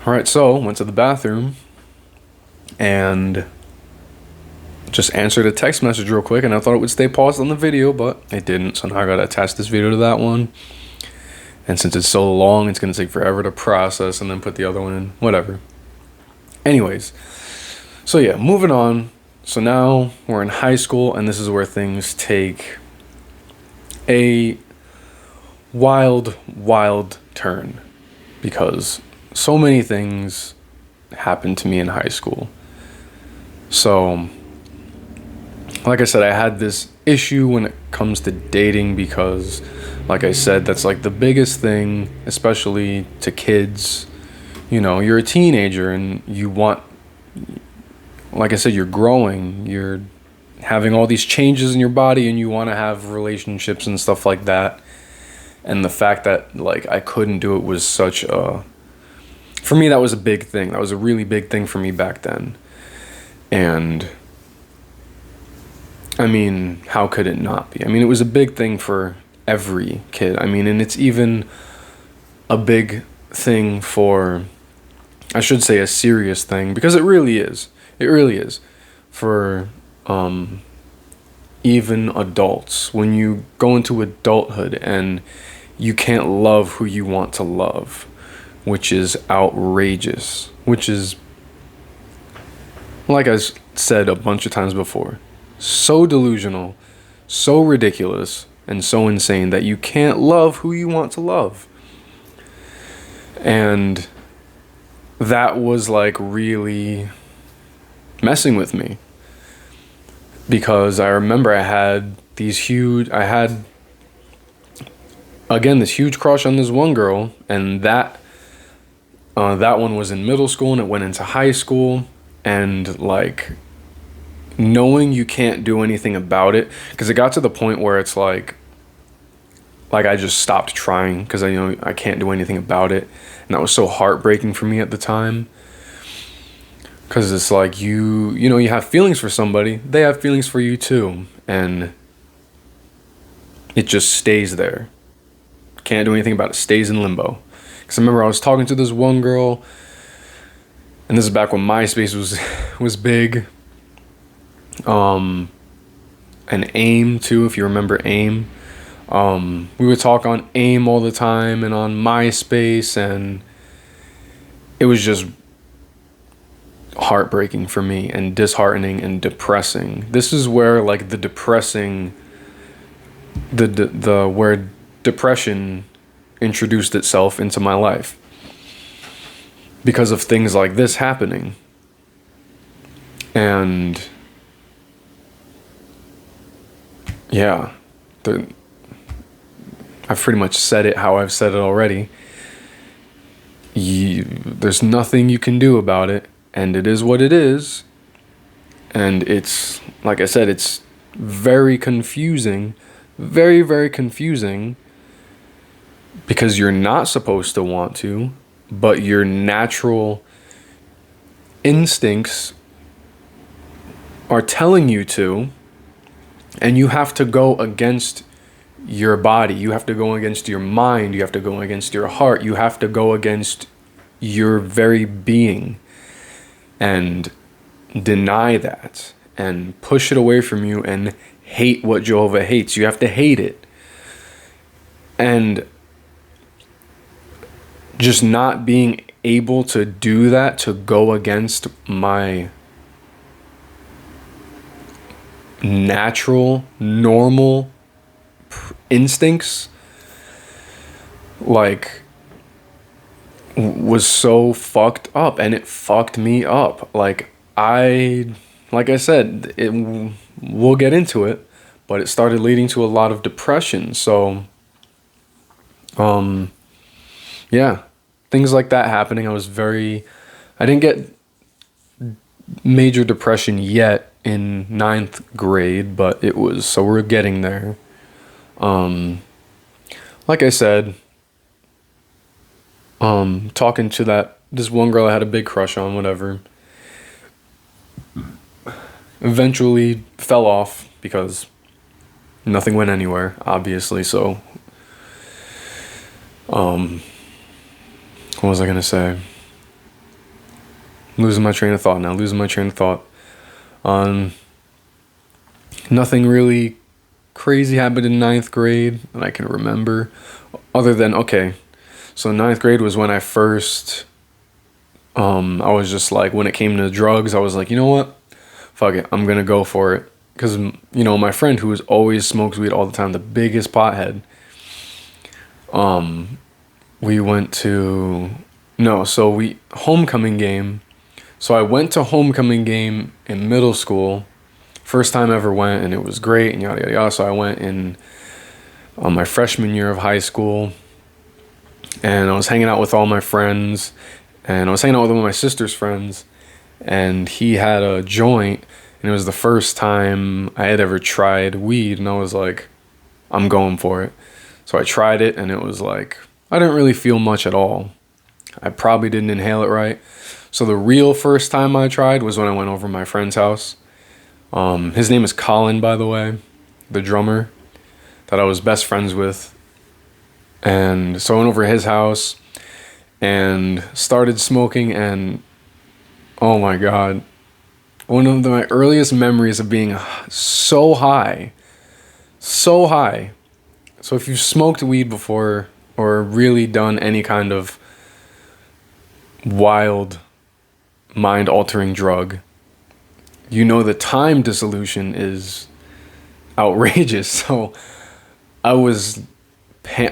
All right, so went to the bathroom and just answered a text message real quick, and I thought it would stay paused on the video, but it didn't. So now I gotta attach this video to that one. And since it's so long, it's gonna take forever to process and then put the other one in. Whatever. Anyways, so yeah, moving on. So now we're in high school, and this is where things take a wild, wild turn, because so many things happened to me in high school. So, like I said, I had this issue when it comes to dating because, like I said, that's like the biggest thing, especially to kids. You know, you're a teenager and you want, like I said, you're growing, you're having all these changes in your body, and you want to have relationships and stuff like that. And the fact that, like, I couldn't do it was such a, for me, that was a big thing. That was a really big thing for me back then. And I mean, how could it not be? I mean, it was a big thing for every kid. I mean, and it's even a big thing for, I should say, a serious thing, because it really is. It really is for even adults. When you go into adulthood and you can't love who you want to love, which is outrageous, which is, like I said a bunch of times before, so delusional, so ridiculous, and so insane that you can't love who you want to love. And that was like really messing with me, because I remember I had this huge crush on this one girl, and that one was in middle school, and it went into high school. And like, knowing you can't do anything about it, because it got to the point where it's like I just stopped trying, because I know I can't do anything about it. And that was so heartbreaking for me at the time, because it's like, you have feelings for somebody, they have feelings for you too, and it just stays there. Can't do anything about it. Stays in limbo. Because I remember I was talking to this one girl, and this is back when MySpace was big. And AIM too, if you remember AIM. We would talk on AIM all the time and on MySpace, and it was just heartbreaking for me, and disheartening and depressing. This is where like the depressing, where depression introduced itself into my life, because of things like this happening. And yeah, I've pretty much said it how I've said it already. There's nothing you can do about it, and it is what it is. And it's, like I said, it's very confusing, very, very confusing, because you're not supposed to want to, but your natural instincts are telling you to, and you have to go against your body, you have to go against your mind, you have to go against your heart, you have to go against your very being and deny that and push it away from you and hate what Jehovah hates. You have to hate it. And just not being able to do that, to go against my natural, normal instincts, like, was so fucked up, and it fucked me up. Like I said, we'll get into it, but it started leading to a lot of depression. So, yeah, things like that happening. I didn't get major depression yet in 9th grade, but so we're getting there. Like I said, talking to this one girl I had a big crush on, whatever, eventually fell off because nothing went anywhere, obviously. So, what was I gonna say? Losing my train of thought now. Losing my train of thought. Nothing really crazy happened in ninth grade that I can remember. Other than, okay, so ninth grade was when I first, I was just like, when it came to drugs, I was like, you know what? Fuck it, I'm gonna go for it. Because, you know, my friend who was always smokes weed all the time, the biggest pothead, we went to, no, so homecoming game. So I went to homecoming game in middle school. First time I ever went, and it was great, and yada, yada, yada. So I went in on my freshman year of high school, and I was hanging out with all my friends, and I was hanging out with one of my sister's friends, and he had a joint, and it was the first time I had ever tried weed, and I was like, I'm going for it. So I tried it, and it was like, I didn't really feel much at all. I probably didn't inhale it right. So the real first time I tried was when I went over to my friend's house. His name is Colin, by the way, the drummer that I was best friends with. And so I went over to his house and started smoking, and oh my God, one of my earliest memories of being so high. So if you've smoked weed before or really done any kind of wild mind-altering drug, you know the time dissolution is outrageous. So I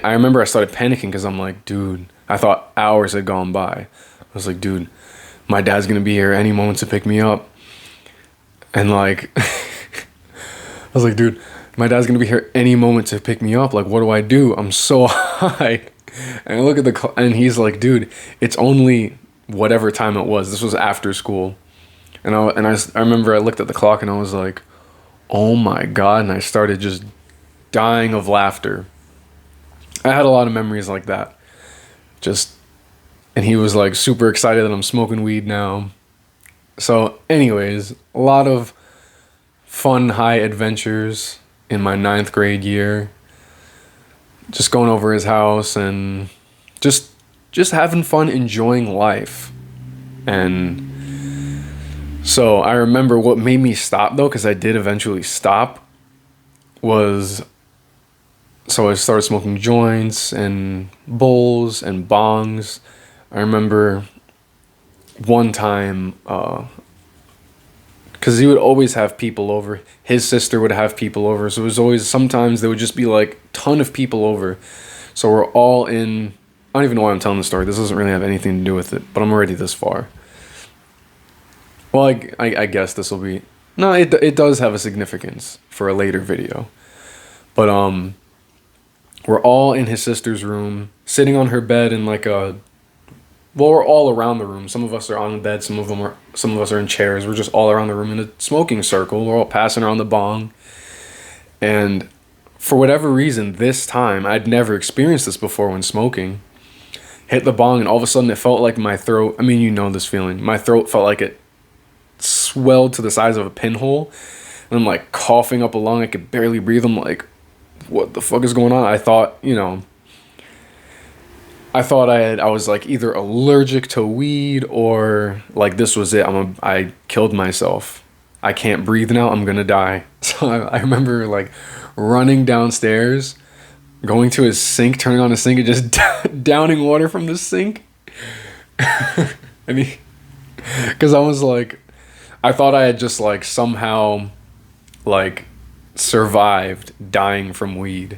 remember I started panicking because I'm like, dude, I thought hours had gone by. I was like, dude, my dad's gonna be here any moment to pick me up. And like, I was like, dude, my dad's gonna be here any moment to pick me up. Like, what do I do? I'm so high. And I look at and he's like, dude, it's only whatever time it was. This was after school. And I remember I looked at the clock and I was like, oh my God. And I started just dying of laughter. I had a lot of memories like that. And he was like super excited that I'm smoking weed now. So anyways, a lot of fun high adventures in my ninth grade year. Just going over his house and just having fun, enjoying life. And so I remember what made me stop though, because I did eventually stop, was, so I started smoking joints and bowls and bongs. I remember one time, because he would always have people over. His sister would have people over. So it was always, sometimes there would just be like a ton of people over. So we're all in, I don't even know why I'm telling the story. This doesn't really have anything to do with it, but I'm already this far. Well, I guess this will be, no, it does have a significance for a later video. But we're all in his sister's room, sitting on her bed in like well, we're all around the room. Some of us are on the bed, some of us are in chairs. We're just all around the room in a smoking circle. We're all passing around the bong. And for whatever reason, this time, I'd never experienced this before when smoking. Hit the bong, and all of a sudden it felt like my throat, I mean, you know this feeling. My throat felt like it swelled to the size of a pinhole. And I'm like coughing up a lung. I could barely breathe. I'm like, what the fuck is going on? I thought, I was like either allergic to weed or like this was it. I killed myself. I can't breathe now. I'm gonna die. So I remember like running downstairs, going to his sink, turning on the sink, and just downing water from the sink. Because I was like, I thought I had just like somehow like survived dying from weed.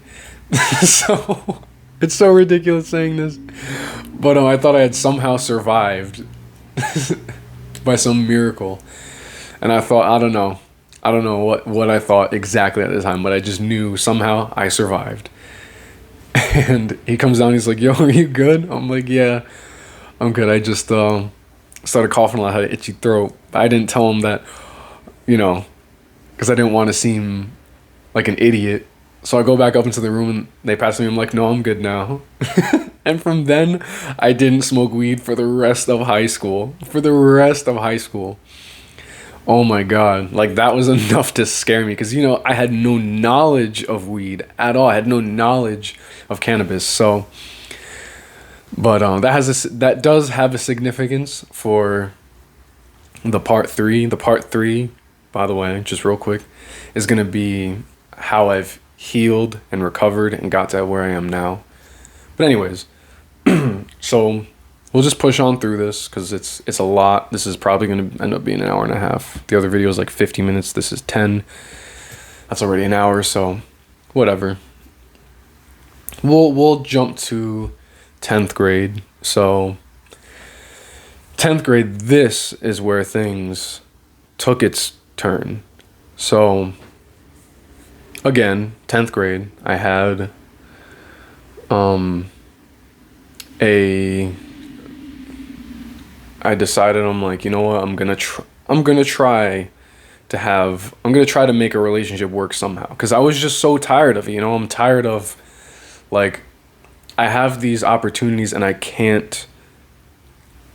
So it's so ridiculous saying this, but I thought I had somehow survived by some miracle. And I thought, I don't know what I thought exactly at the time, but I just knew somehow I survived. And he comes down, he's like, yo, are you good? I'm like, yeah, I'm good. I just started coughing a lot, had an itchy throat. I didn't tell him that, because I didn't want to seem like an idiot. So I go back up into the room and they pass me. I'm like, no, I'm good now. And from then, I didn't smoke weed for the rest of high school. Oh my God. Like that was enough to scare me because, I had no knowledge of weed at all. I had no knowledge of cannabis. So, but that does have a significance for The part three, by the way, just real quick, is going to be how I've healed and recovered and got to where I am now. But anyways, so we'll just push on through this because it's a lot. This is probably going to end up being an hour and a half. The other video is like 50 minutes. This is 10. That's already an hour, so whatever. We'll jump to 10th grade. So 10th grade, this is where things took its turn. So again, 10th grade, I had I decided, I'm like, you know what, I'm gonna try to make a relationship work somehow, because I was just so tired of it. You know, I'm tired of, like, I have these opportunities and I can't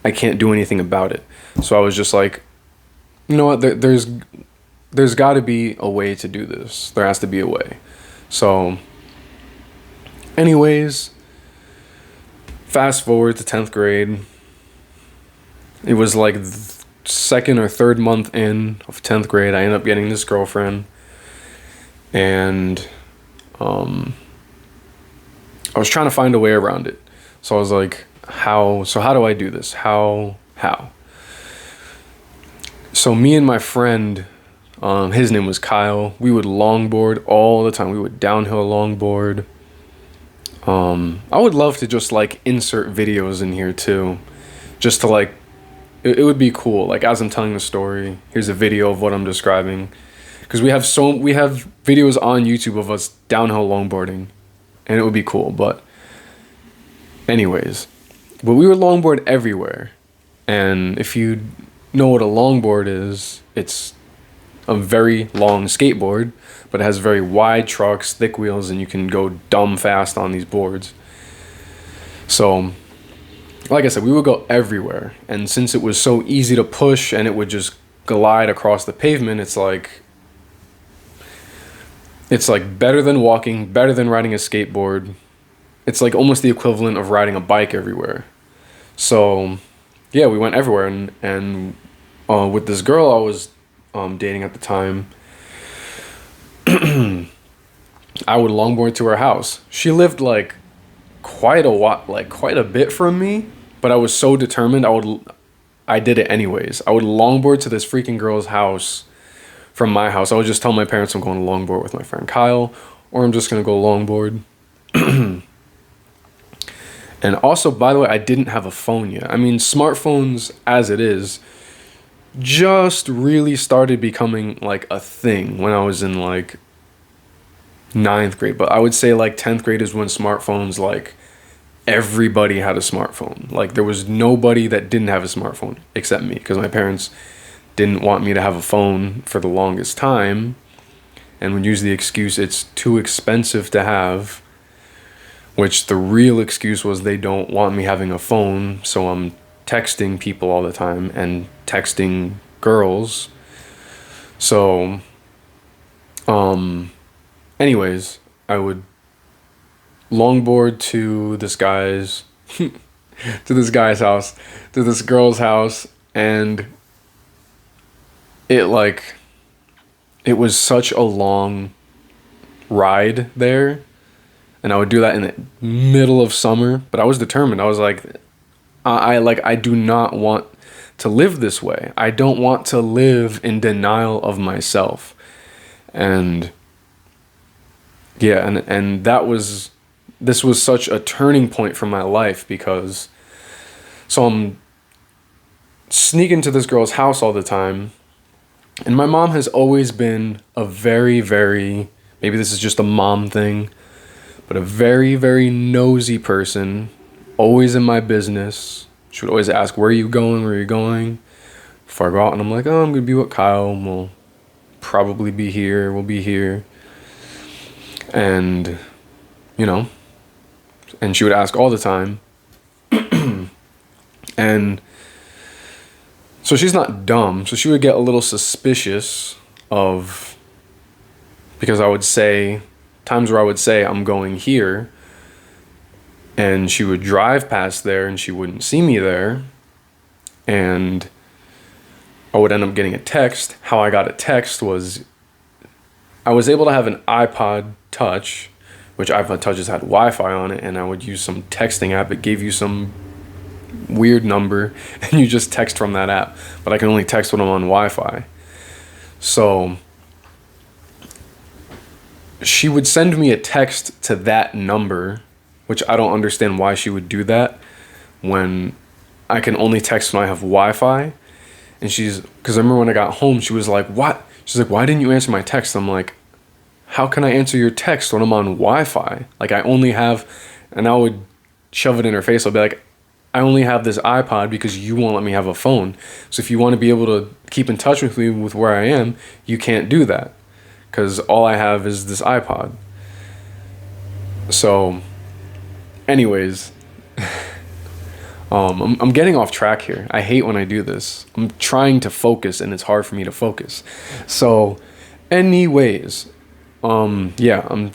do anything about it. So I was just like, you know what, there's got to be a way to do this. There has to be a way. So anyways, fast forward to 10th grade. It was like the second or third month in of 10th grade. I ended up getting this girlfriend, and I was trying to find a way around it. So I was like, how do I do this? How? So me and my friend, his name was Kyle, we would longboard all the time. We would downhill longboard. I would love to just like insert videos in here too, just to like, it would be cool. Like, as I'm telling the story, here's a video of what I'm describing, because we have videos on YouTube of us downhill longboarding, and it would be cool. But anyways, but we would longboard everywhere. And if you know what a longboard is, it's a very long skateboard, but it has very wide trucks, thick wheels, and you can go dumb fast on these boards. So like I said, we would go everywhere. And since it was so easy to push and it would just glide across the pavement, it's like better than walking, better than riding a skateboard. It's like almost the equivalent of riding a bike everywhere. So yeah, we went everywhere. And with this girl I was dating at the time, I would longboard to her house. She lived like quite a bit from me, but I was so determined, I did it anyways. I would longboard to this freaking girl's house from my house. I would just tell my parents I'm going to longboard with my friend Kyle, or I'm just going to go longboard. And also, by the way, I didn't have a phone yet. I mean, smartphones as it is just really started becoming like a thing when I was in like 9th grade. But I would say like 10th grade is when smartphones, like, everybody had a smartphone. Like, there was nobody that didn't have a smartphone except me, because my parents didn't want me to have a phone for the longest time and would use the excuse it's too expensive to have, which the real excuse was they don't want me having a phone, so I'm texting people all the time and texting girls. So anyways, I would longboard to this guy's house, to this girl's house, and it was such a long ride there. And I would do that in the middle of summer, but I was determined. I was like, I do not want to live this way. I don't want to live in denial of myself. And yeah, and this was such a turning point for my life, because so I'm sneaking to this girl's house all the time, and my mom has always been a very, very, maybe this is just a mom thing, but a very, very nosy person, always in my business. She would always ask, where are you going? Before I go out, and I'm like, oh, I'm going to be with Kyle. We'll probably be here. We'll be here. And, you know, and she would ask all the time. And so she's not dumb. So she would get a little suspicious of, because I would say, times where I would say I'm going here, and she would drive past there and she wouldn't see me there, and I would end up getting a text. How I got a text was I was able to have an iPod Touch, which iPod Touches had Wi-Fi on it, and I would use some texting app. It gave you some weird number, and you just text from that app. But I can only text when I'm on Wi-Fi. So she would send me a text to that number, which I don't understand why she would do that when I can only text when I have Wi-Fi. And because I remember when I got home, she was like, what? She's like, why didn't you answer my text? I'm like, how can I answer your text when I'm on Wi-Fi? Like, I only have, and I would shove it in her face. I'll be like, I only have this iPod because you won't let me have a phone. So if you want to be able to keep in touch with me with where I am, you can't do that because all I have is this iPod. So anyways, I'm getting off track here. I hate when I do this. I'm trying to focus and it's hard for me to focus. So anyways, yeah, I'm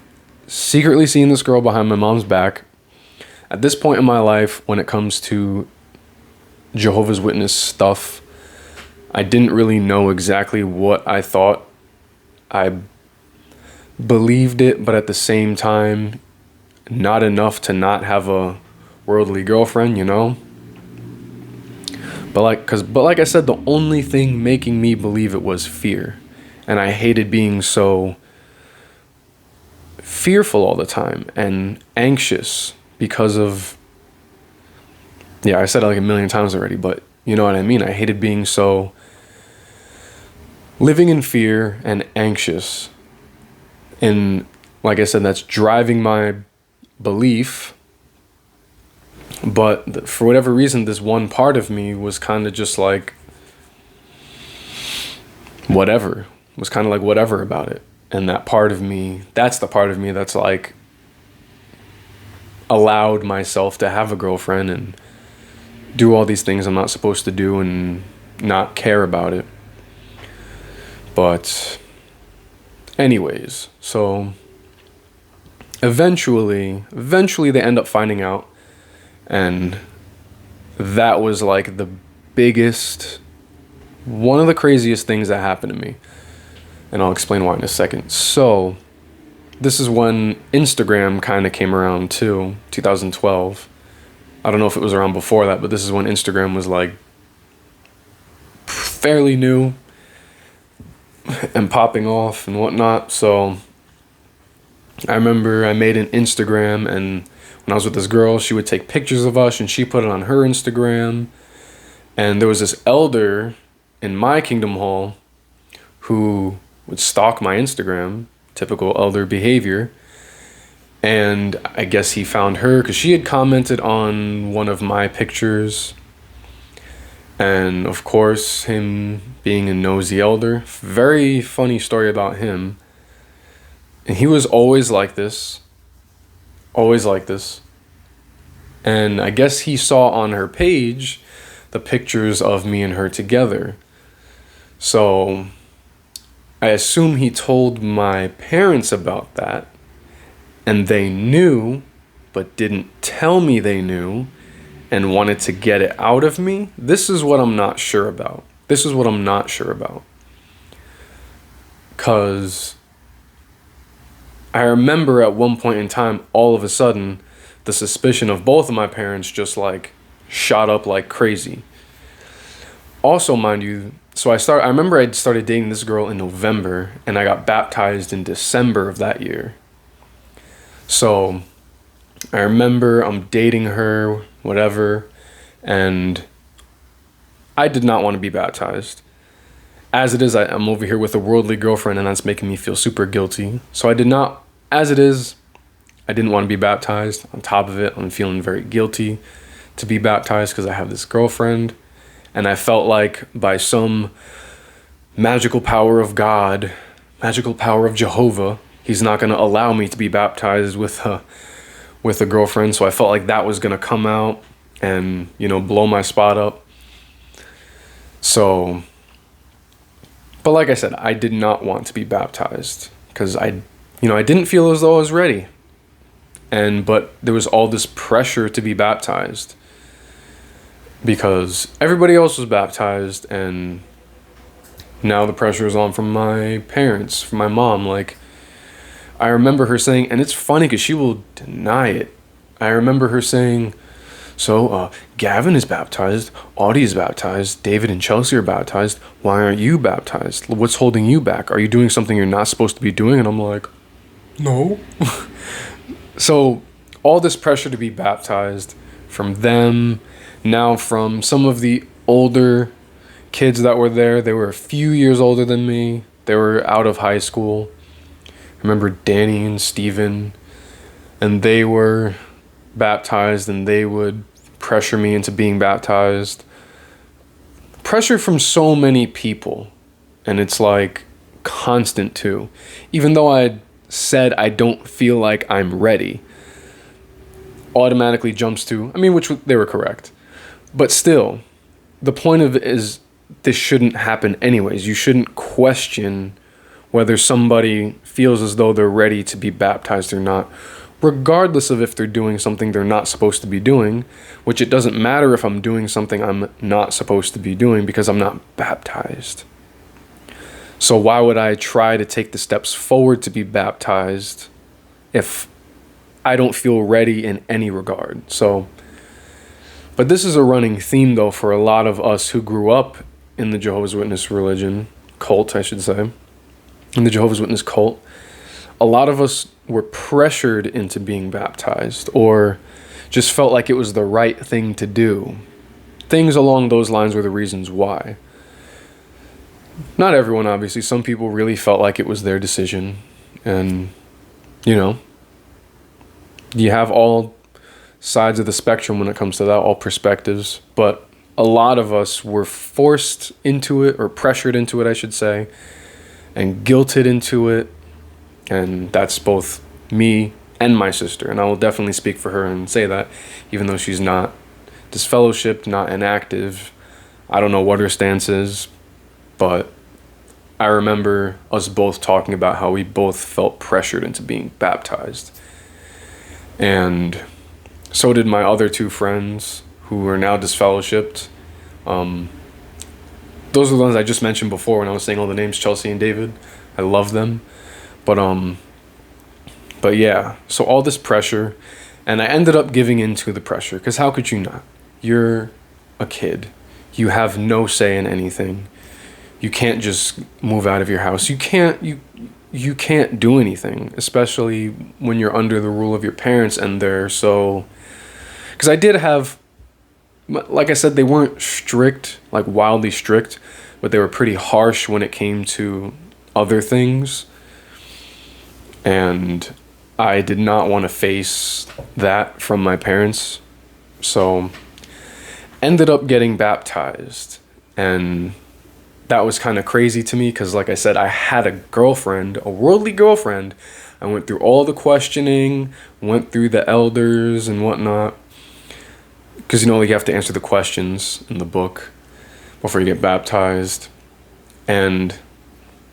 secretly seeing this girl behind my mom's back. At this point in my life, when it comes to Jehovah's Witness stuff, I didn't really know exactly what I thought. I believed it, but at the same time, not enough to not have a worldly girlfriend, you know? But like I said, the only thing making me believe it was fear. And I hated being so fearful all the time and anxious because of, yeah, I said it like a million times already, but you know what I mean? I hated being so, living in fear and anxious. And like I said, that's driving my belief. But for whatever reason, this one part of me was kind of just like, whatever. Was kind of like whatever about it. And that part of me, that's the part of me that's like, allowed myself to have a girlfriend and do all these things I'm not supposed to do and not care about it. But anyways, so eventually they end up finding out, and that was like the biggest, one of the craziest things that happened to me, and I'll explain why in a second. So this is when Instagram kind of came around too, 2012. I don't know if it was around before that, but this is when Instagram was like fairly new and popping off and whatnot. So I remember I made an Instagram, and when I was with this girl, she would take pictures of us and she put it on her Instagram. And there was this elder in my Kingdom Hall who would stalk my Instagram, typical elder behavior. And I guess he found her because she had commented on one of my pictures. And of course, him being a nosy elder, very funny story about him. And he was always like this. Always like this. And I guess he saw on her page the pictures of me and her together. So I assume he told my parents about that. And they knew, but didn't tell me they knew, and wanted to get it out of me. This is what I'm not sure about. Because I remember at one point in time, all of a sudden, the suspicion of both of my parents just like shot up like crazy. Also, mind you, I remember I started dating this girl in November, and I got baptized in December of that year. So I remember I'm dating her, whatever, and I did not want to be baptized. As it is, I'm over here with a worldly girlfriend, and that's making me feel super guilty. So I didn't want to be baptized. On top of it, I'm feeling very guilty to be baptized because I have this girlfriend. And I felt like by some magical power of God, magical power of Jehovah, he's not going to allow me to be baptized with a girlfriend. So I felt like that was going to come out and, blow my spot up. So, but like I said, I did not want to be baptized because I didn't feel as though I was ready. But there was all this pressure to be baptized because everybody else was baptized, and Now the pressure is on from my parents, from my mom. Like, I remember her saying, and it's funny because she will deny it. I remember her saying, so, Gavin is baptized, Audie is baptized, David and Chelsea are baptized. Why aren't you baptized? What's holding you back? Are you doing something you're not supposed to be doing? And I'm like, no. So, all this pressure to be baptized from them, now from some of the older kids that were there. They were a few years older than me. They were out of high school. I remember Danny and Steven, and they were baptized, and they would pressure me into being baptized. Pressure from so many people, and it's like constant too. Even though I said I don't feel like I'm ready, automatically jumps to, I mean, which they were correct. But still, the point of it is this shouldn't happen anyways. You shouldn't question whether somebody feels as though they're ready to be baptized or not, regardless of if they're doing something they're not supposed to be doing, which it doesn't matter if I'm doing something I'm not supposed to be doing because I'm not baptized. So why would I try to take the steps forward to be baptized if I don't feel ready in any regard? So, but this is a running theme though for a lot of us who grew up in the Jehovah's Witness religion, cult I should say, in the Jehovah's Witness cult. A lot of us were pressured into being baptized or just felt like it was the right thing to do. Things along those lines were the reasons why. Not everyone, obviously. Some people really felt like it was their decision. And, you know, you have all sides of the spectrum when it comes to that, all perspectives. But a lot of us were forced into it, or pressured into it, I should say, and guilted into it. And that's both me and my sister. And I will definitely speak for her and say that, even though she's not disfellowshipped, not inactive. I don't know what her stance is, but I remember us both talking about how we both felt pressured into being baptized. And so did my other two friends who are now disfellowshipped. Those are the ones I just mentioned before when I was saying all the names, Chelsea and David. I love them. But yeah, so all this pressure, and I ended up giving into the pressure, because how could you not? You're a kid. You have no say in anything. You can't just move out of your house. You can't do anything, especially when you're under the rule of your parents and they're so... Because I did have, like I said, they weren't strict, like wildly strict, but they were pretty harsh when it came to other things. And I did not want to face that from my parents. So ended up getting baptized. And that was kind of crazy to me because, like I said, I had a girlfriend, a worldly girlfriend. I went through all the questioning, went through the elders and whatnot. Because, you know, you have to answer the questions in the book before you get baptized. And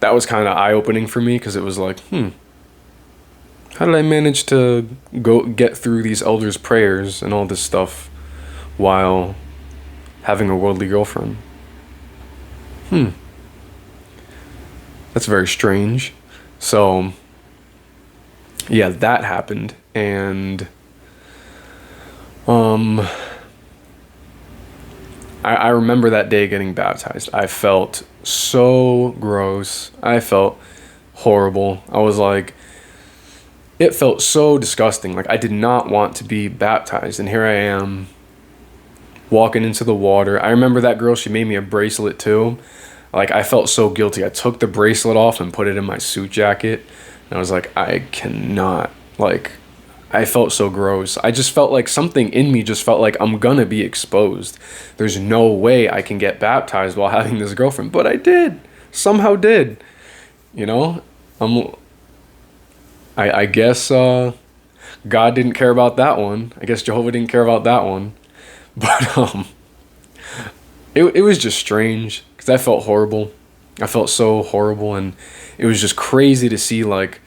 that was kind of eye-opening for me because it was like, how did I manage to get through these elders' prayers and all this stuff while having a worldly girlfriend? That's very strange. So, yeah, that happened. And I remember that day getting baptized. I felt so gross. I felt horrible. I was like, it felt so disgusting. Like, I did not want to be baptized. And here I am walking into the water. I remember that girl, she made me a bracelet too. Like, I felt so guilty. I took the bracelet off and put it in my suit jacket. And I was like, I cannot. Like, I felt so gross. I just felt like something in me just felt like I'm gonna be exposed. There's no way I can get baptized while having this girlfriend. But I did. Somehow did. You know? I guess God didn't care about that one. I guess Jehovah didn't care about that one. But it was just strange because I felt horrible. I felt so horrible, and it was just crazy to see like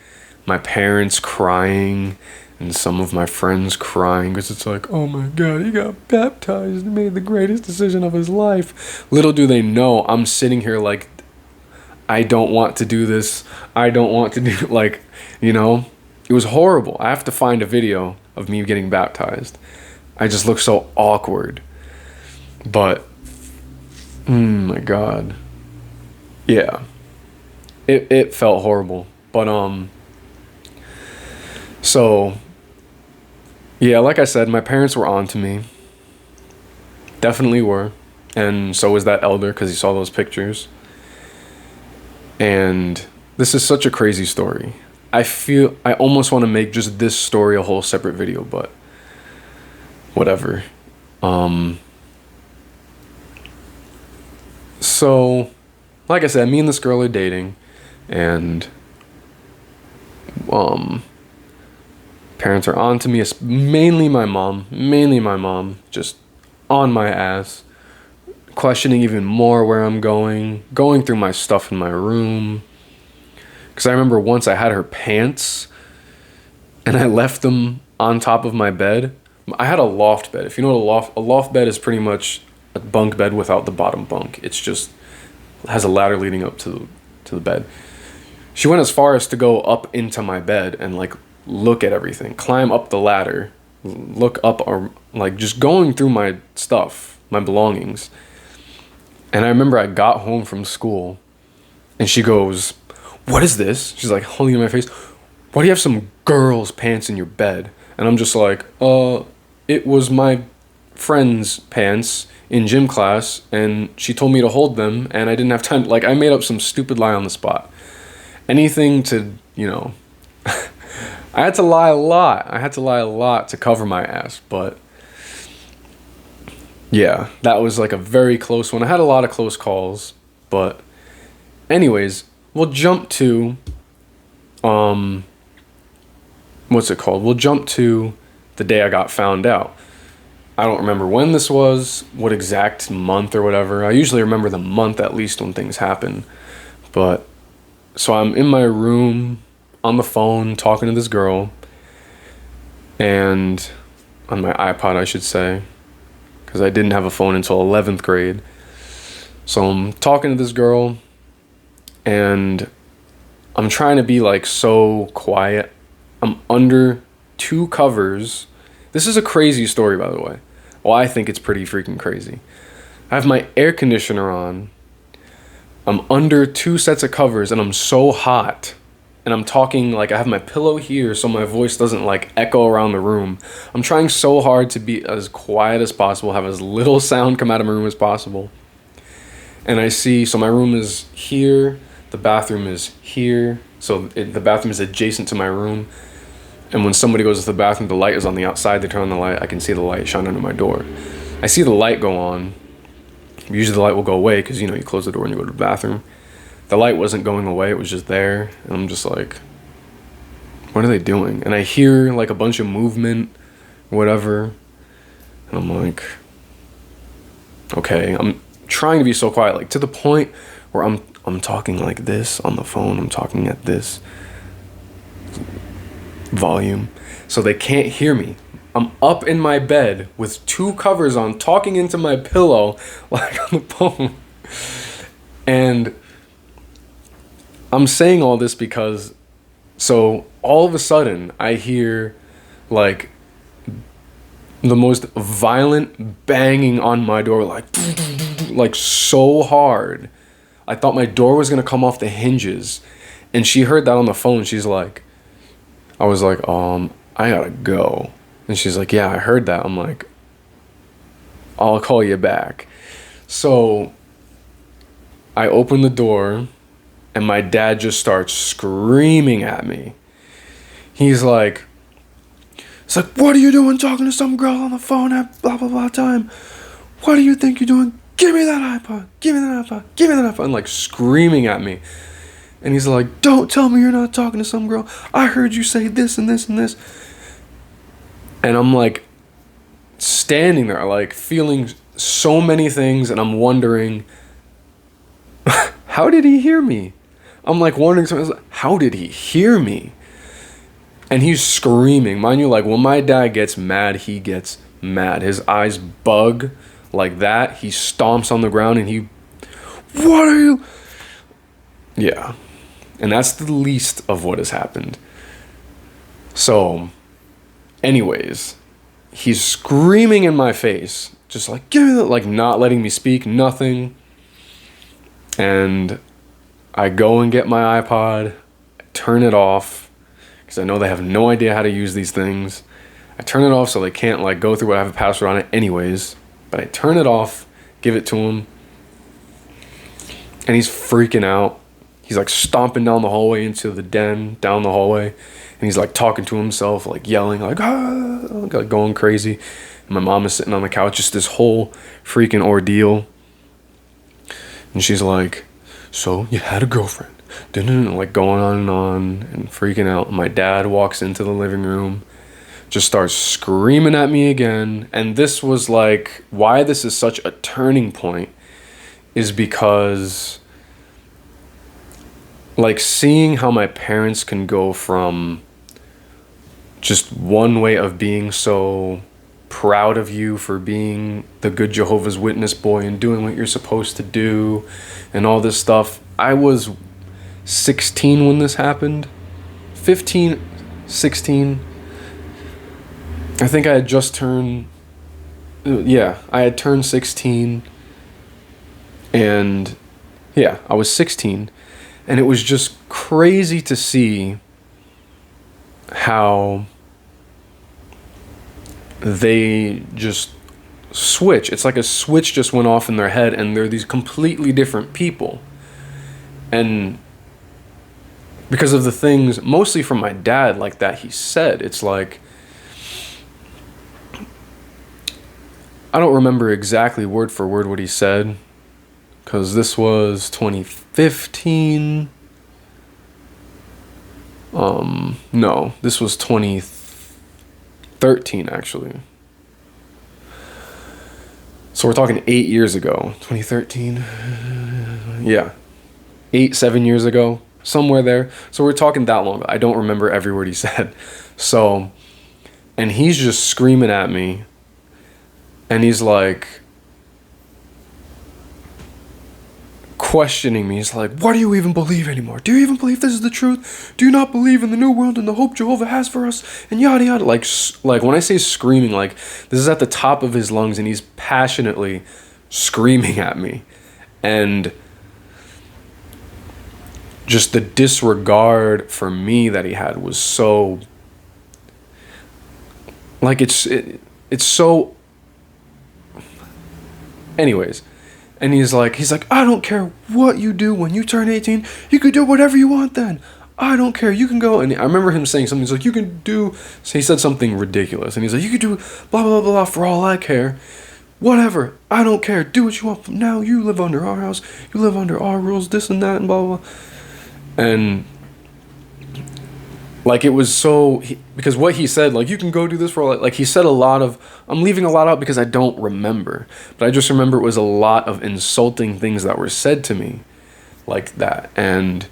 my parents crying and some of my friends crying because it's like, oh my God, he got baptized and made the greatest decision of his life. Little do they know I'm sitting here like I don't want to do this. I don't want to do, like, you know, it was horrible. I have to find a video of me getting baptized. I just look so awkward. But, my God. Yeah. It felt horrible. But, so, yeah, like I said, my parents were on to me. Definitely were. And so was that elder, because he saw those pictures. And this is such a crazy story. I feel I almost want to make just this story a whole separate video, but whatever. So, like I said, me and this girl are dating, and parents are on to me. It's mainly my mom, just on my ass, questioning even more where I'm going through my stuff in my room. Because I remember once I had her pants and I left them on top of my bed. I had a loft bed. If you know what a loft bed is, pretty much a bunk bed without the bottom bunk. It's just has a ladder leading up to the bed. She went as far as to go up into my bed and like look at everything, climb up the ladder, look up, or like just going through my stuff, my belongings. And I remember I got home from school and she goes, "What is this?" She's like holding it in my face. "Why do you have some girl's pants in your bed?" And I'm just like, it was my friend's pants in gym class and she told me to hold them and I didn't have time. Like, I made up some stupid lie on the spot. Anything to, you know, I had to lie a lot to cover my ass. But yeah, that was like a very close one. I had a lot of close calls, but anyways, we'll jump to, what's it called? We'll jump to the day I got found out. I don't remember when this was, what exact month or whatever. I usually remember the month at least when things happen. But, so I'm in my room, on the phone, talking to this girl. And, on my iPod, I should say. Because I didn't have a phone until 11th grade. So I'm talking to this girl. And I'm trying to be like so quiet. I'm under 2 covers. This is a crazy story, by the way. Well, I think it's pretty freaking crazy. I have my air conditioner on. I'm under 2 sets of covers and I'm so hot. And I'm talking like I have my pillow here so my voice doesn't like echo around the room. I'm trying so hard to be as quiet as possible, have as little sound come out of my room as possible. And I see, so my room is here, the bathroom is here. So the bathroom is adjacent to my room. And when somebody goes to the bathroom, the light is on the outside. They turn on the light. I can see the light shine under my door. I see the light go on. Usually the light will go away because, you know, you close the door and you go to the bathroom. The light wasn't going away. It was just there. And I'm just like, what are they doing? And I hear like a bunch of movement, whatever. And I'm like, okay. I'm trying to be so quiet, like to the point where I'm talking like this on the phone. I'm talking at this volume so they can't hear me. I'm up in my bed with 2 covers on, talking into my pillow like on the phone. And I'm saying all this because, so all of a sudden I hear like the most violent banging on my door, like so hard. I thought my door was gonna come off the hinges. And she heard that on the phone. She's like, I was like, I gotta go. And she's like, yeah, I heard that. I'm like, I'll call you back. So I open the door and my dad just starts screaming at me. He's like, it's like, what are you doing talking to some girl on the phone at blah, blah, blah time? What do you think you're doing? Give me that iPod. Give me that iPod. Give me that iPod. And like screaming at me. And he's like, don't tell me you're not talking to some girl. I heard you say this and this and this. And I'm like standing there, like feeling so many things. And I'm wondering, how did he hear me? I'm like wondering, how did he hear me? And he's screaming. Mind you, like when my dad gets mad, he gets mad. His eyes bug like that. He stomps on the ground and what are you? Yeah. And that's the least of what has happened. So, anyways, he's screaming in my face, just like, give me that, like not letting me speak, nothing. And I go and get my iPod, turn it off, because I know they have no idea how to use these things. I turn it off so they can't like go through what I have a password on it anyways. But I turn it off, give it to him, and he's freaking out. He's like stomping down the hallway into the den, down the hallway, and he's like talking to himself, like yelling, like, ah, like going crazy. And my mom is sitting on the couch, just this whole freaking ordeal. And she's like, so you had a girlfriend, like going on and freaking out. And my dad walks into the living room, just starts screaming at me again. And this was like, why this is such a turning point is because like seeing how my parents can go from just one way of being so proud of you for being the good Jehovah's Witness boy and doing what you're supposed to do and all this stuff. I was 16 when this happened. 15, 16. I think I had just turned, I had turned 16. And yeah, I was 16. And it was just crazy to see how they just switch. It's like a switch just went off in their head and they're these completely different people. And because of the things, mostly from my dad, like that he said, it's like, I don't remember exactly word for word what he said, because this was 2015. No, this was 2013 actually. So we're talking 8 years ago. 2013. Yeah. 7 years ago. Somewhere there. So we're talking that long. I don't remember every word he said. So, and he's just screaming at me. And he's like questioning me. He's like, what do you even believe anymore? Do you even believe this is the truth? Do you not believe in the new world and the hope Jehovah has for us? And yada yada. Like when I say screaming, like this is at the top of his lungs and he's passionately screaming at me. And just the disregard for me that he had was so, like it's so, anyways. And he's like, I don't care what you do when you turn 18. You could do whatever you want then. I don't care. You can go. And I remember him saying something. He's like, you can do. So he said something ridiculous. And he's like, you could do blah, blah, blah, blah for all I care. Whatever. I don't care. Do what you want from now. You live under our house. You live under our rules, this and that and blah, blah, blah. And like it was so, because what he said, like you can go do this for all, like he said a lot of, I'm leaving a lot out because I don't remember, but I just remember it was a lot of insulting things that were said to me like that. And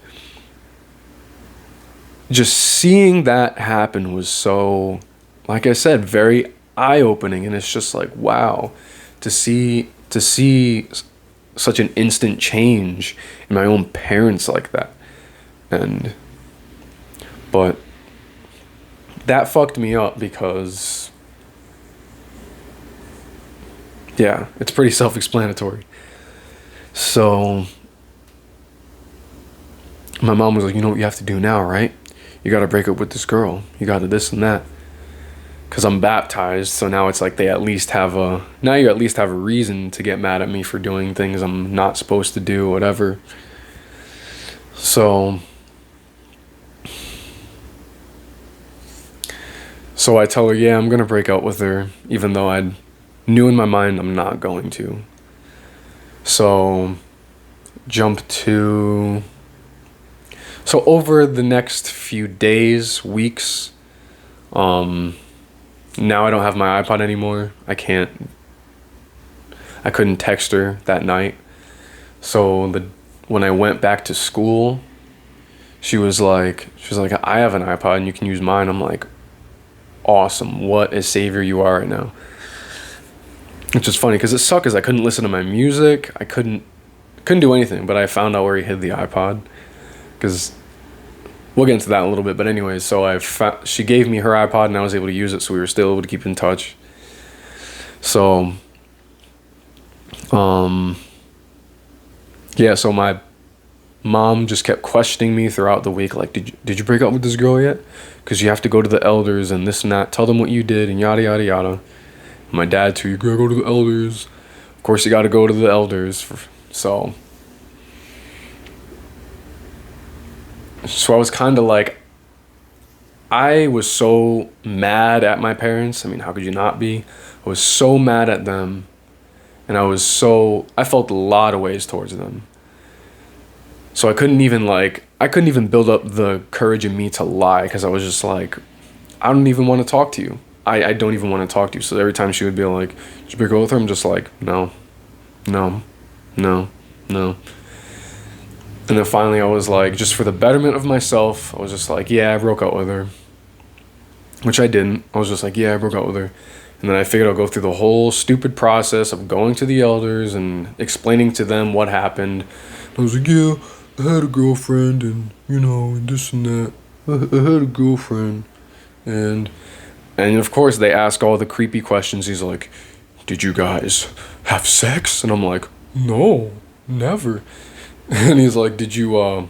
just seeing that happen was so, like I said, very eye-opening. And it's just like, wow, to see such an instant change in my own parents like that. But that fucked me up because, yeah, it's pretty self-explanatory. So my mom was like, you know what you have to do now, right? You got to break up with this girl. You got to this and that. Because I'm baptized, so now it's like you at least have a reason to get mad at me for doing things I'm not supposed to do, whatever. So I tell her, yeah, I'm going to break up with her, even though I knew in my mind I'm not going to. So over the next few days, weeks, now I don't have my iPod anymore. I couldn't text her that night. So when I went back to school, she was like, I have an iPod and you can use mine. I'm like, awesome. What a savior you are right now. Which is funny because it sucked because I couldn't listen to my music. I couldn't do anything, but I found out where he hid the iPod. because we'll get into that in a little bit. But anyways, so she gave me her iPod and I was able to use it, so we were still able to keep in touch. So, yeah, so my mom just kept questioning me throughout the week, like, did you break up with this girl yet? Because you have to go to the elders and this and that, tell them what you did and yada yada yada. My dad too, you gotta go to the elders. Of course you gotta go to the elders. So I was kind of like, I was so mad at my parents. I mean, how could you not be? I was so mad at them, and I felt a lot of ways towards them. So I couldn't even build up the courage in me to lie, because I was just like, I don't even want to talk to you. I don't even want to talk to you. So every time she would be like, did you break up with her? I'm just like, no. And then finally I was like, just for the betterment of myself, I was just like, yeah, I broke up with her. Which I didn't. I was just like, yeah, I broke up with her. And then I figured I'll go through the whole stupid process of going to the elders and explaining to them what happened. I was like, yeah, I had a girlfriend and, and this and that. I had a girlfriend. And of course they ask all the creepy questions. He's like, did you guys have sex? And I'm like, no, never. And he's like, well,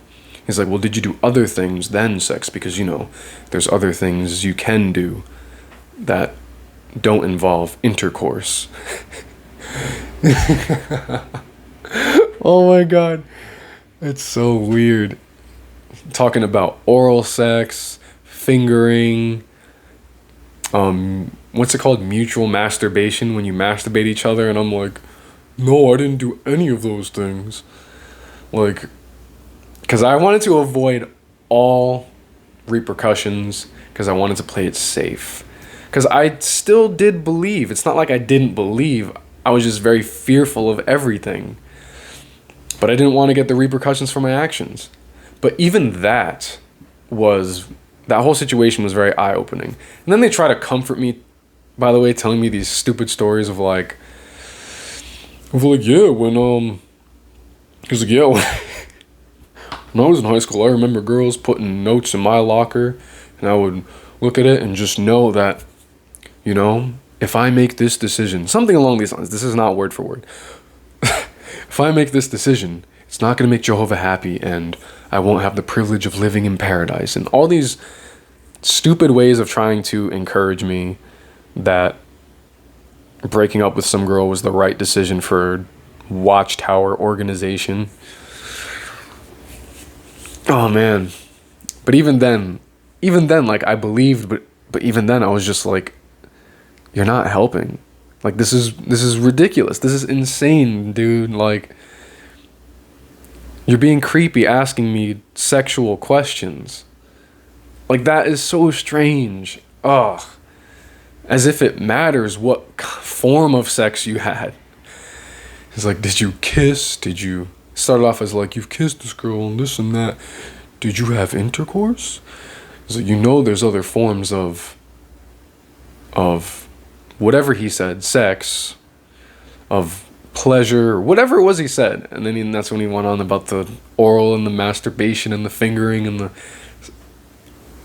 did you do other things than sex? Because, there's other things you can do that don't involve intercourse. Oh my God. It's so weird. Talking about oral sex, fingering, what's it called? Mutual masturbation, when you masturbate each other. And I'm like, no, I didn't do any of those things. Like, because I wanted to avoid all repercussions, because I wanted to play it safe. Because I still did believe. It's not like I didn't believe. I was just very fearful of everything. But I didn't want to get the repercussions for my actions. But even that whole situation was very eye-opening. And then they try to comfort me, by the way, telling me these stupid stories of like, yeah, when I was in high school, I remember girls putting notes in my locker, and I would look at it and just know that, if I make this decision, something along these lines, this is not word for word. If I make this decision, it's not going to make Jehovah happy, and I won't have the privilege of living in paradise. And all these stupid ways of trying to encourage me that breaking up with some girl was the right decision for Watchtower organization. Oh man. But even then, like, I believed, but even then I was just like, you're not helping. Like, this is ridiculous. This is insane, dude. Like, you're being creepy asking me sexual questions. Like, that is so strange. Ugh. As if it matters what form of sex you had. It's like, did you kiss? Did you start off as like, you've kissed this girl and this and that. Did you have intercourse? It's like, there's other forms of whatever he said, sex, of pleasure, whatever it was he said. And then that's when he went on about the oral and the masturbation and the fingering and the...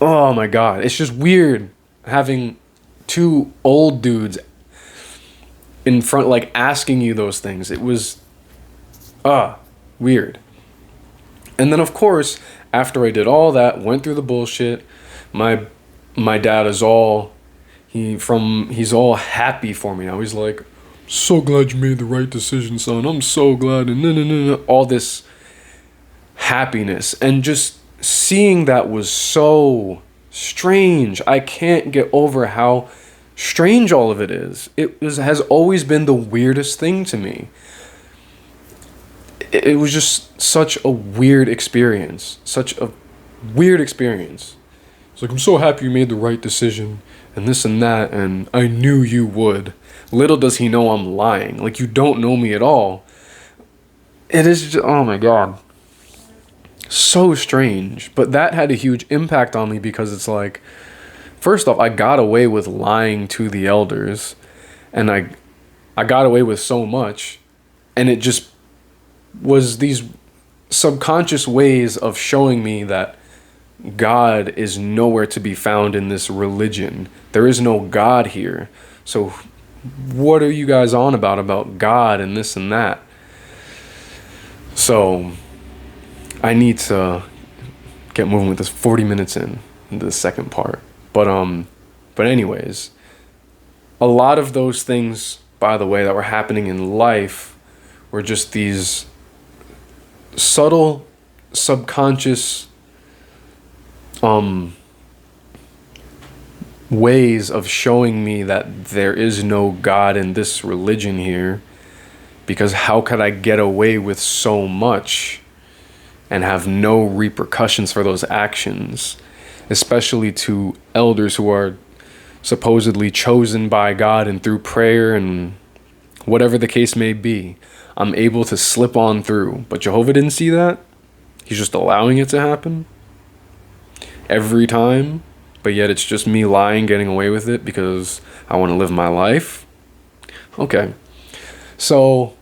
Oh my God. It's just weird having two old dudes in front, like, asking you those things. It was weird. And then, of course, after I did all that, went through the bullshit, my dad is he's all happy for me now. He's like, so glad you made the right decision, son. I'm so glad. And all this happiness. And just seeing that was so strange. I can't get over how strange all of it is. Has always been the weirdest thing to me. It was just such a weird experience. It's like, I'm so happy you made the right decision and this and that, and I knew you would. Little does he know I'm lying. Like, you don't know me at all. It is just, oh my God. So strange. But that had a huge impact on me, because it's like, first off, I got away with lying to the elders, and I got away with so much, and it just was these subconscious ways of showing me that God is nowhere to be found in this religion. There is no God here. So what are you guys on about God and this and that? So I need to get moving with this. 40 minutes into the second part. But anyways, a lot of those things, by the way, that were happening in life were just these subtle, subconscious ways of showing me that there is no God in this religion here. Because how could I get away with so much and have no repercussions for those actions, especially to elders who are supposedly chosen by God and through prayer and whatever the case may be, I'm able to slip on through. But Jehovah didn't see that. He's just allowing it to happen every time. But yet it's just me lying, getting away with it because I want to live my life. Okay. So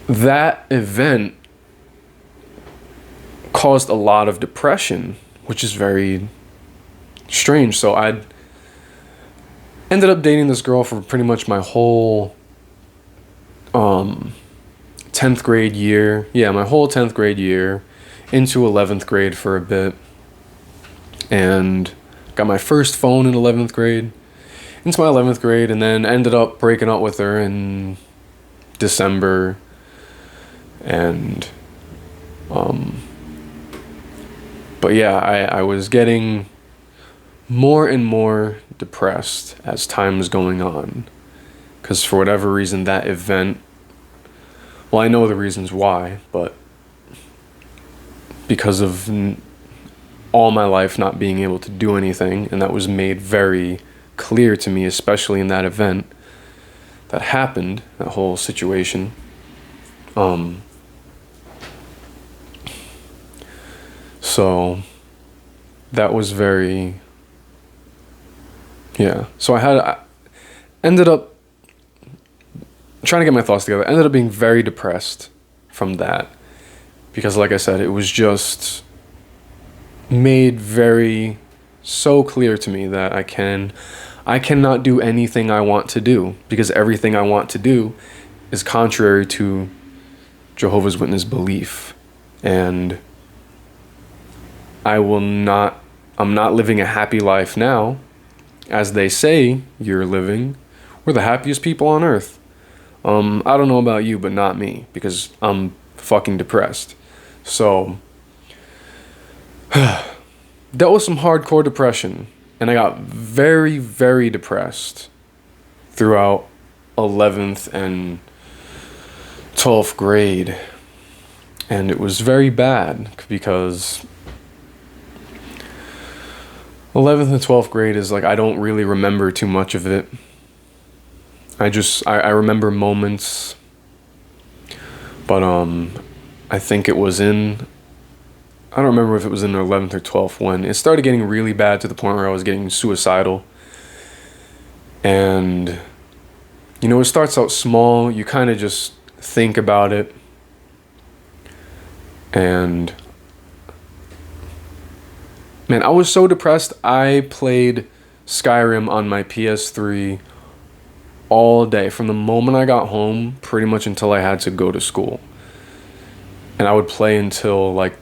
that event caused a lot of depression, which is very strange. So I ended up dating this girl for pretty much my whole 10th grade year. Yeah, my whole 10th grade year into 11th grade for a bit. And got my first phone in 11th grade. Into my 11th grade, and then ended up breaking up with her in December. And but yeah, I was getting more and more depressed as time was going on, because for whatever reason that event, well, I know the reasons why, but because of all my life not being able to do anything, and that was made very clear to me, especially in that event that happened, that whole situation. So that was very, yeah. So I ended up trying to get my thoughts together. I ended up being very depressed from that, because like I said, it was just made very so clear to me that I cannot do anything I want to do, because everything I want to do is contrary to Jehovah's Witness belief. And I'm not living a happy life now, as they say you're living. We're the happiest people on earth. I don't know about you, but not me, because I'm fucking depressed. So dealt with some hardcore depression, and I got very, very depressed throughout 11th and 12th grade. And it was very bad, because 11th and 12th grade is like, I don't really remember too much of it. I remember moments, but I think it was I don't remember if it was in 11th or 12th when it started getting really bad to the point where I was getting suicidal. And, you know, it starts out small. You kind of just think about it. And, man, I was so depressed. I played Skyrim on my PS3 all day, from the moment I got home pretty much until I had to go to school. And I would play until like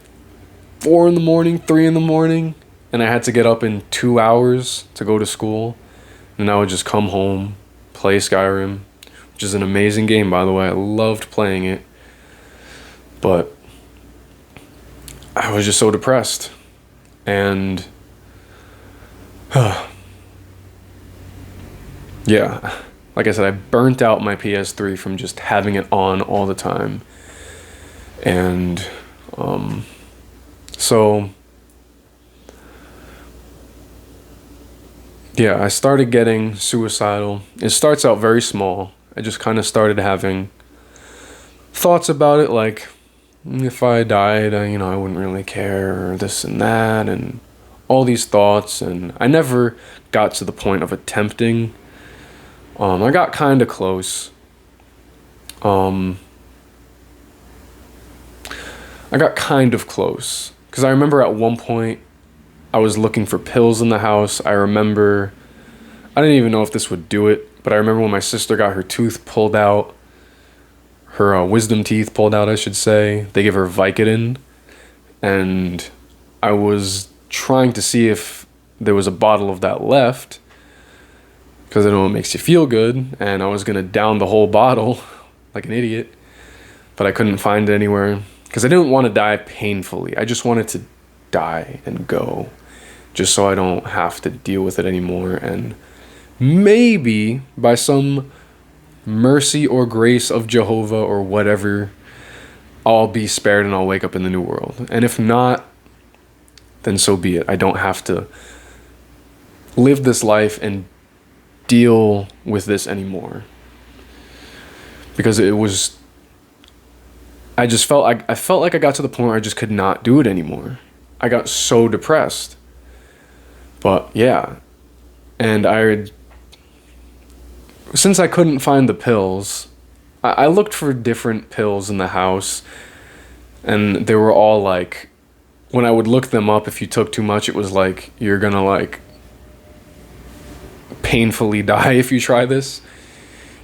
4 in the morning, 3 in the morning, and I had to get up in 2 hours to go to school. And I would just come home, play Skyrim, which is an amazing game, by the way. I loved playing it. But I was just so depressed. And yeah, like I said, I burnt out my PS3 from just having it on all the time. And so yeah, I started getting suicidal. It starts out very small. I just kind of started having thoughts about it, like, if I died, I wouldn't really care, or this and that, and all these thoughts. And I never got to the point of attempting. I got kind of close. I got kind of close. Because I remember at one point, I was looking for pills in the house. I remember, I didn't even know if this would do it, but I remember when my sister got her tooth pulled out, her wisdom teeth pulled out, I should say. They gave her Vicodin, and I was trying to see if there was a bottle of that left, because I know it makes you feel good, and I was going to down the whole bottle like an idiot, but I couldn't find it anywhere, because I didn't want to die painfully. I just wanted to die and go, just so I don't have to deal with it anymore, and maybe by some mercy or grace of Jehovah or whatever, I'll be spared and I'll wake up in the new world. And if not, then so be it. I don't have to live this life and deal with this anymore. Because it was, I just felt, I felt like I got to the point where I just could not do it anymore. I got so depressed. But yeah, and since I couldn't find the pills, I looked for different pills in the house, and they were all like, when I would look them up, if you took too much, it was like, you're gonna like painfully die if you try this,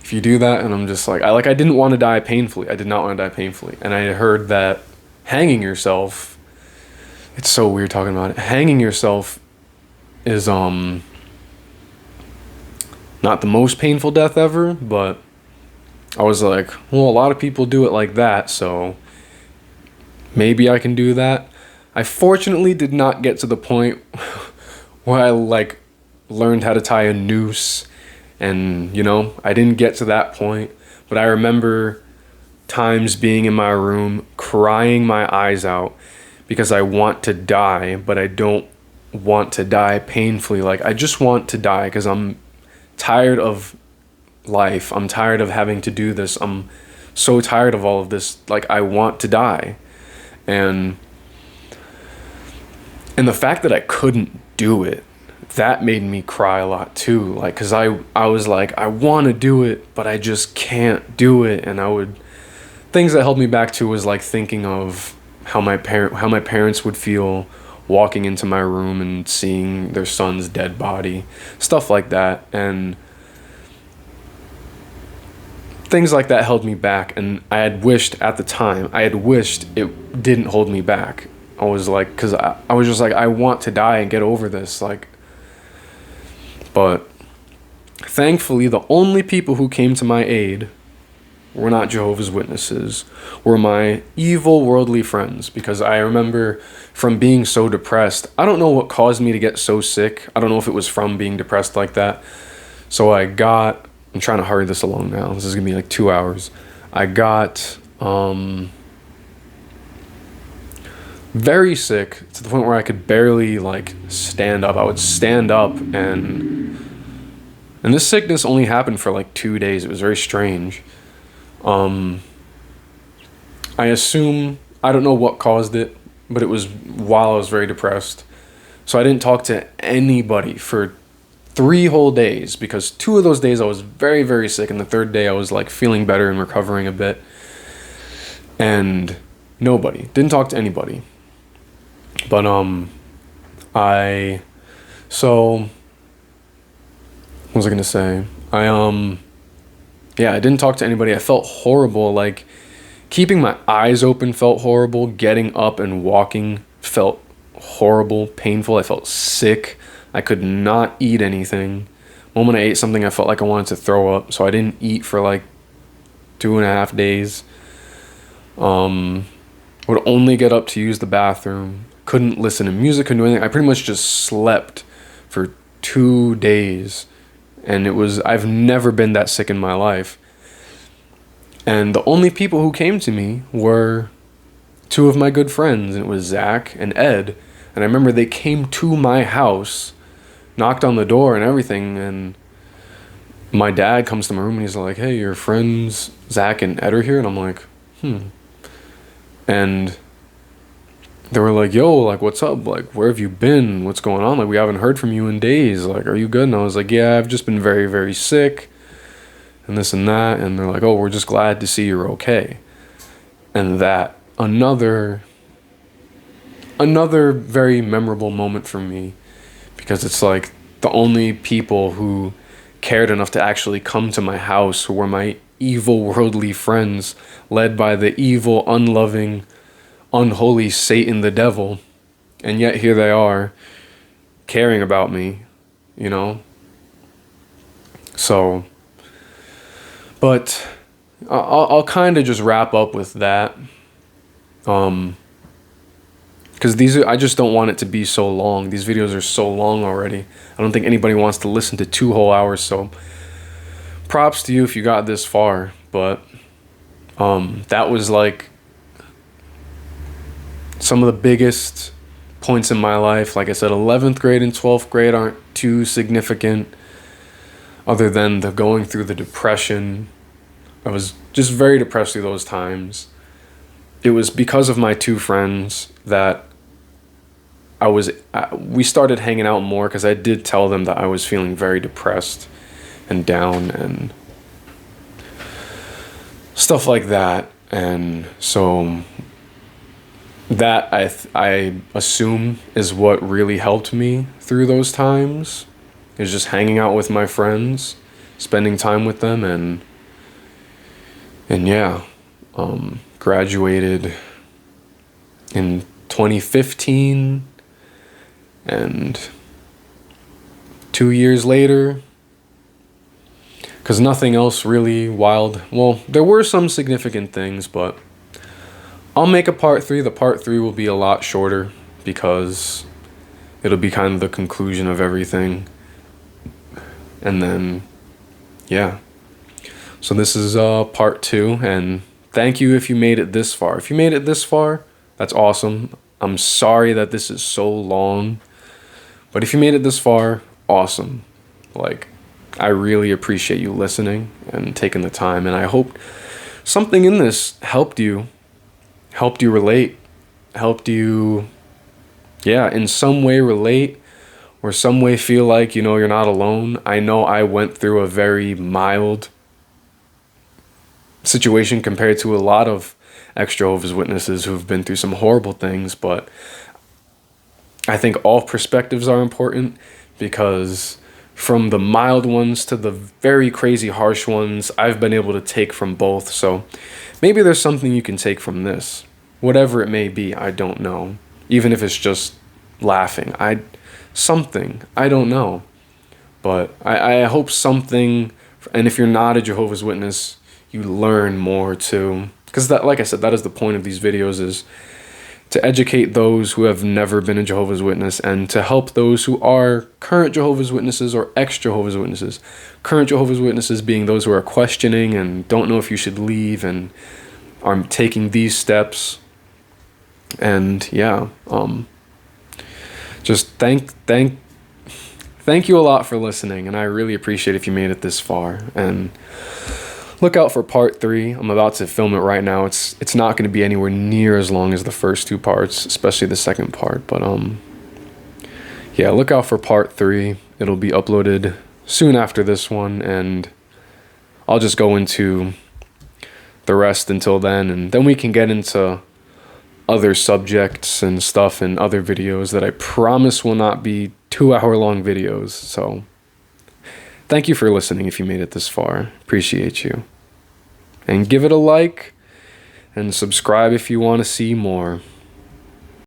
if you do that. And I'm just like, I didn't want to die painfully. I did not want to die painfully. And I heard that hanging yourself, it's so weird talking about it, hanging yourself is not the most painful death ever, but I was like, well, a lot of people do it like that, so maybe I can do that. I fortunately did not get to the point where I like learned how to tie a noose, and I didn't get to that point, but I remember times being in my room crying my eyes out because I want to die, but I don't want to die painfully. Like, I just want to die because I'm tired of life. I'm tired of having to do this. I'm so tired of all of this. Like, I want to die. And the fact that I couldn't do it, that made me cry a lot too. Like, because I was like, I want to do it, but I just can't do it. And things that held me back too was like thinking of how my parents would feel walking into my room and seeing their son's dead body, stuff like that. And things like that held me back, and I had wished at the time, it didn't hold me back. I was like, because I was just like, I want to die and get over this, like. But thankfully, the only people who came to my aid were not Jehovah's Witnesses, were my evil worldly friends, because I remember from being so depressed, I don't know what caused me to get so sick. I don't know if it was from being depressed like that. So I'm trying to hurry this along now. This is going to be like 2 hours. I got very sick to the point where I could barely like stand up. I would stand up, and this sickness only happened for like 2 days. It was very strange. I assume, I don't know what caused it, but it was while I was very depressed. So I didn't talk to anybody for 3 whole days, because 2 of those days I was very, very sick, and the 3rd day I was like feeling better and recovering a bit. And didn't talk to anybody. But what was I gonna say? I didn't talk to anybody. I felt horrible. Like, keeping my eyes open felt horrible. Getting up and walking felt horrible, painful. I felt sick. I could not eat anything. The moment I ate something, I felt like I wanted to throw up. So I didn't eat for like 2.5 days. Would only get up to use the bathroom. Couldn't listen to music, couldn't do anything. I pretty much just slept for 2 days. And I've never been that sick in my life. And the only people who came to me were 2 of my good friends, and it was Zach and Ed. And I remember they came to my house, knocked on the door and everything, and my dad comes to my room and he's like, hey, your friends Zach and Ed are here? And I'm like, And they were like, yo, like, what's up? Like, where have you been? What's going on? Like, we haven't heard from you in days. Like, are you good? And I was like, yeah, I've just been very, very sick, and this and that. And they're like, oh, we're just glad to see you're okay. And that, another another very memorable moment for me, because it's like the only people who cared enough to actually come to my house who were my evil worldly friends, led by the evil, unloving, unholy Satan, the devil. And yet here they are, caring about me, you know? So, but I'll kind of just wrap up with that. Because I just don't want it to be so long. These videos are so long already. I don't think anybody wants to listen to 2 whole hours, so props to you if you got this far. But that was like some of the biggest points in my life. Like I said, 11th grade and 12th grade aren't too significant, other than the going through the depression. I was just very depressed through those times. It was because of my 2 friends that we started hanging out more, because I did tell them that I was feeling very depressed and down and stuff like that. And so that I assume is what really helped me through those times, is just hanging out with my friends, spending time with them, and yeah, graduated in 2015, and 2 years later, because nothing else really wild. Well, there were some significant things, but I'll make a part 3. The part 3 will be a lot shorter, because it'll be kind of the conclusion of everything. And then, yeah. So this is part 2, and thank you if you made it this far. If you made it this far, that's awesome. I'm sorry that this is so long, but if you made it this far, awesome. Like, I really appreciate you listening and taking the time, and I hope something in this helped you relate, helped you, yeah, in some way relate, or some way feel like, you know, you're not alone. I know I went through a very mild situation compared to a lot of ex-Jehovah's Witnesses who've been through some horrible things, but I think all perspectives are important, because from the mild ones to the very crazy harsh ones, I've been able to take from both. So maybe there's something you can take from this, whatever it may be. I don't know, even if it's just laughing, I don't know, but I hope something. And if you're not a Jehovah's Witness, you learn more too, because that, like I said, that is the point of these videos, is to educate those who have never been a Jehovah's Witness, and to help those who are current Jehovah's Witnesses or ex-Jehovah's Witnesses. Current Jehovah's Witnesses being those who are questioning and don't know if you should leave and are taking these steps. And yeah, just thank you a lot for listening, and I really appreciate if you made it this far. And look out for part 3. I'm about to film it right now. It's not going to be anywhere near as long as the first 2 parts, especially the second part. But yeah, look out for part 3. It'll be uploaded soon after this one, and I'll just go into the rest until then, and then we can get into other subjects and stuff in other videos that I promise will not be 2-hour-long videos. So thank you for listening if you made it this far. Appreciate you. And give it a like and subscribe if you want to see more.